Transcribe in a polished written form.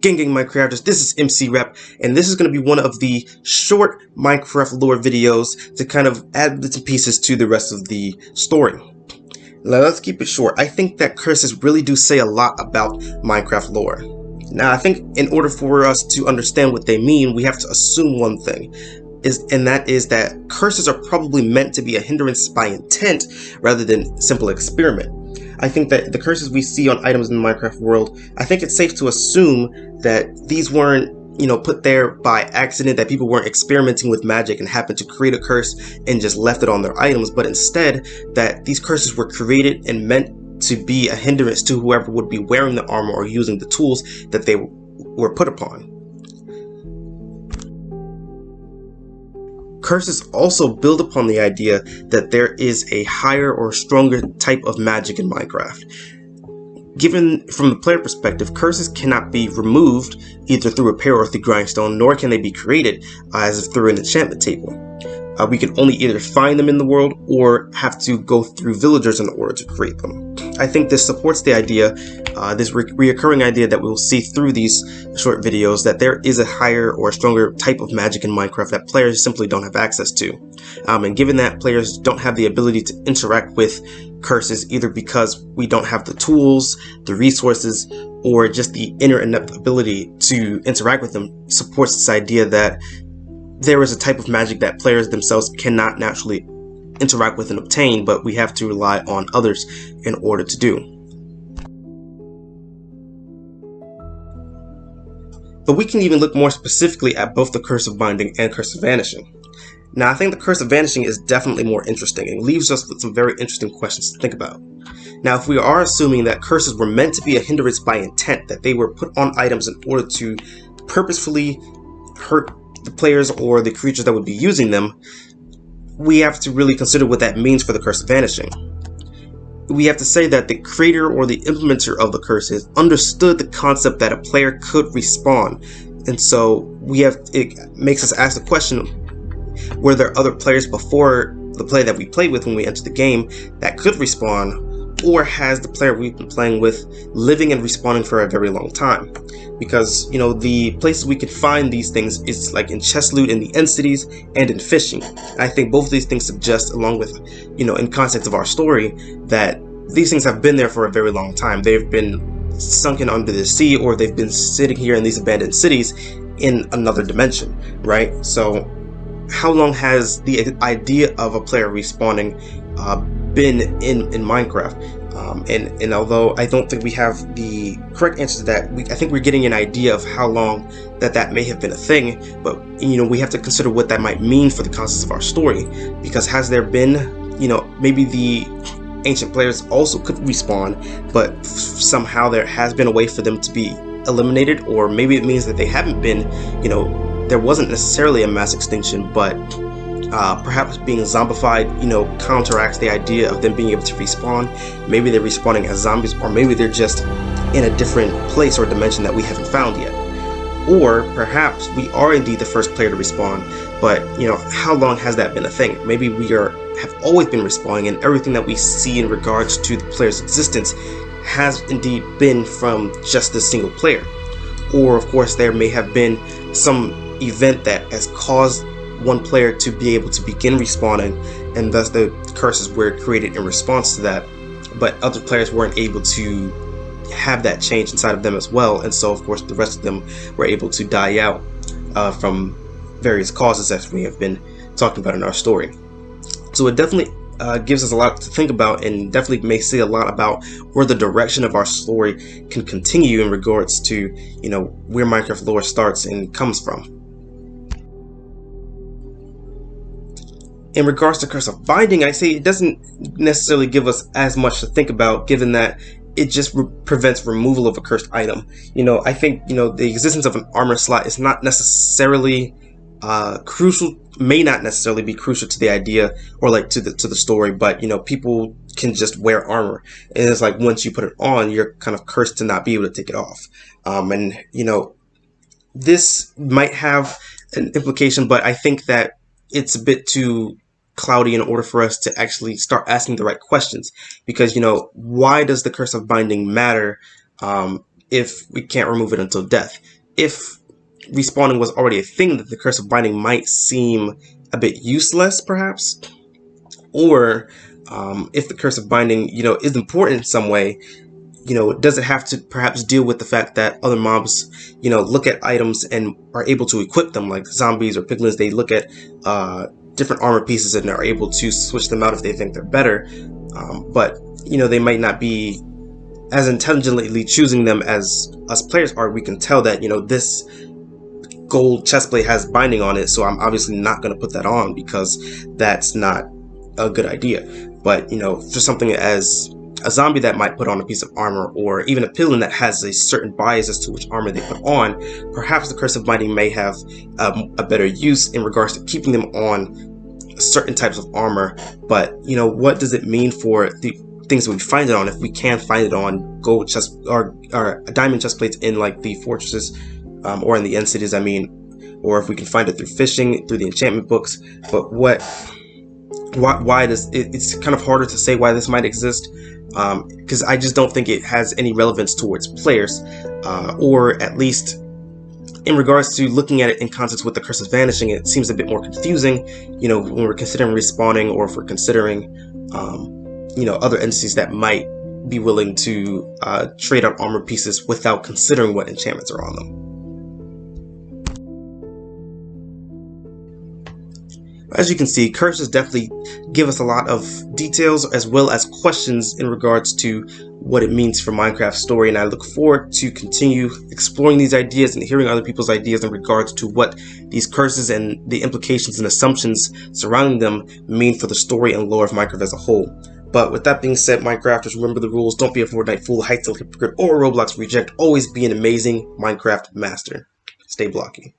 Gang Minecrafters, this is MC Rep, and this is going to be one of the short Minecraft lore videos to kind of add bits and pieces to the rest of the story. Now let's keep it short. I think that curses really do say a lot about Minecraft lore. Now I think in order for us to understand what they mean, we have to assume one thing, and that is that curses are probably meant to be a hindrance by intent rather than simple experiment. I think that the curses we see on items in the Minecraft world, I think it's safe to assume that these weren't, put there by accident, that people weren't experimenting with magic and happened to create a curse and just left it on their items, but instead that these curses were created and meant to be a hindrance to whoever would be wearing the armor or using the tools that they were put upon. Curses also build upon the idea that there is a higher or stronger type of magic in Minecraft. Given from the player perspective, curses cannot be removed either through repair or through grindstone, nor can they be created as if through an enchantment table. We can only either find them in the world or have to go through villagers in order to create them. I think this supports the idea, this reoccurring idea that we'll see through these short videos, that there is a higher or stronger type of magic in Minecraft that players simply don't have access to. And given that players don't have the ability to interact with curses, either because we don't have the tools, the resources, or just the inner ability to interact with them, supports this idea that there is a type of magic that players themselves cannot naturally interact with and obtain, but we have to rely on others in order to do. But we can even look more specifically at both the Curse of Binding and Curse of Vanishing. Now, I think the Curse of Vanishing is definitely more interesting and leaves us with some very interesting questions to think about. Now, if we are assuming that curses were meant to be a hindrance by intent, that they were put on items in order to purposefully hurt the players or the creatures that would be using them, we have to really consider what that means for the Curse of Vanishing. We have to say that the creator or the implementer of the curses understood the concept that a player could respawn, and so it makes us ask the question, were there other players before the player that we played with when we entered the game that could respawn, or has the player we've been playing with living and respawning for a very long time? Because, the places we could find these things is like in chest loot in the end cities and in fishing. I think both of these things suggest, along with, in context of our story, that these things have been there for a very long time. They've been sunken under the sea, or they've been sitting here in these abandoned cities in another dimension, right? So how long has the idea of a player respawning been in Minecraft? And although I don't think we have the correct answer to that, I think we're getting an idea of how long that may have been a thing, but we have to consider what that might mean for the context of our story, because has there been, maybe the ancient players also could respawn, but somehow there has been a way for them to be eliminated, or maybe it means that they haven't been, there wasn't necessarily a mass extinction, but perhaps being zombified, counteracts the idea of them being able to respawn. Maybe they're respawning as zombies, or maybe they're just in a different place or dimension that we haven't found yet. Or perhaps we are indeed the first player to respawn, but how long has that been a thing? Maybe we have always been respawning, and everything that we see in regards to the player's existence has indeed been from just this single player. Or of course there may have been some event that has caused one player to be able to begin respawning, and thus the curses were created in response to that, but other players weren't able to have that change inside of them as well, and so of course the rest of them were able to die out from various causes, as we have been talking about in our story. So it definitely gives us a lot to think about, and definitely may say a lot about where the direction of our story can continue in regards to where Minecraft lore starts and comes from. In regards to Curse of Binding, I say it doesn't necessarily give us as much to think about, given that it just prevents removal of a cursed item. I think the existence of an armor slot is not necessarily crucial, may not necessarily be crucial to the idea or like to the story, but people can just wear armor, and it's like once you put it on, you're kind of cursed to not be able to take it off. And this might have an implication, but I think that it's a bit too cloudy in order for us to actually start asking the right questions. Because, why does the curse of binding matter if we can't remove it until death? If respawning was already a thing, that the curse of binding might seem a bit useless, perhaps. Or if the curse of binding, is important in some way, does it have to perhaps deal with the fact that other mobs, look at items and are able to equip them, like zombies or piglins? They look at different armor pieces and are able to switch them out if they think they're better. But, they might not be as intelligently choosing them as us players are. We can tell that, this gold chestplate has binding on it, so I'm obviously not going to put that on because that's not a good idea. But, for something as a zombie that might put on a piece of armor, or even a piglin that has a certain bias as to which armor they put on, perhaps the curse of binding may have a better use in regards to keeping them on certain types of armor. But what does it mean for the things that we find it on if we can find it on gold chest or diamond chest plates in like the fortresses or in the end cities, or if we can find it through fishing, through the enchantment books? But why does it's kind of harder to say why this might exist, because I just don't think it has any relevance towards players, or at least in regards to looking at it in context with the Curse of Vanishing. It seems a bit more confusing, when we're considering respawning, or if we're considering other entities that might be willing to trade out armor pieces without considering what enchantments are on them. As you can see, curses definitely give us a lot of details as well as questions in regards to what it means for Minecraft's story, and I look forward to continue exploring these ideas and hearing other people's ideas in regards to what these curses and the implications and assumptions surrounding them mean for the story and lore of Minecraft as a whole. But with that being said, Minecrafters, remember the rules. Don't be a Fortnite fool, Hytale hypocrite, or a Roblox reject. Always be an amazing Minecraft master. Stay blocky.